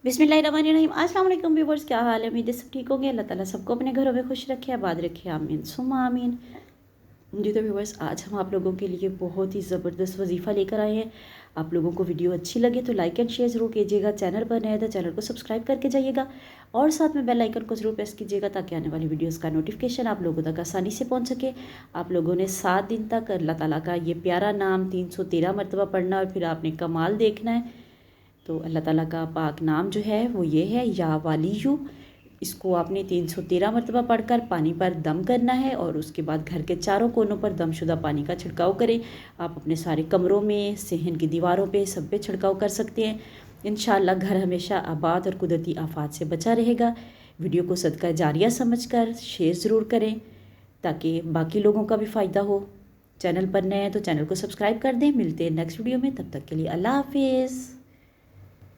बिस्मिल्लाहिर्रहमानिर्रहीम। अस्सलाम वालेकुम व्यूअर्स, क्या हाल है? उम्मीद है सब ठीक होंगे। अल्लाह ताला सबको अपने घरों में खुश रखे, आबाद रखे, आमीन सुम्मा आमीन। जी तो व्यूअर्स, आज हम आप लोगों के लिए बहुत ही ज़बरदस्त वजीफ़ा लेकर आए हैं। आप लोगों को वीडियो अच्छी लगे तो लाइक एंड शेयर ज़रूर कीजिएगा। चैनल पर नए हैं तो चैनल को सब्सक्राइब करके जाइएगा और साथ में बेल आइकन को ज़रूर प्रेस कीजिएगा ताकि आने वाली वीडियोस का नोटिफिकेशन आप लोगों तक आसानी से पहुंच सके। आप लोगों ने 7 दिन तक अल्लाह ताला का ये प्यारा नाम 313 मरतबा पढ़ना और फिर आपने कमाल देखना है। तो अल्लाह ताला का पाक नाम जो है वो ये है, या वालियू। इसको आपने 313 मरतबा पढ़कर पानी पर दम करना है और उसके बाद घर के चारों कोनों पर दमशुदा पानी का छिड़काव करें। आप अपने सारे कमरों में, सहन की दीवारों पे, सब पे छिड़काव कर सकते हैं। इंशाअल्लाह घर हमेशा आबाद और कुदरती आफात से बचा रहेगा। वीडियो को सदका जारिया समझकर शेयर ज़रूर करें ताकि बाकी लोगों का भी फ़ायदा हो। चैनल पर नए हैं तो चैनल को सब्सक्राइब कर दें। मिलते हैं नेक्स्ट वीडियो में, तब तक के लिए अल्लाह हाफिज़।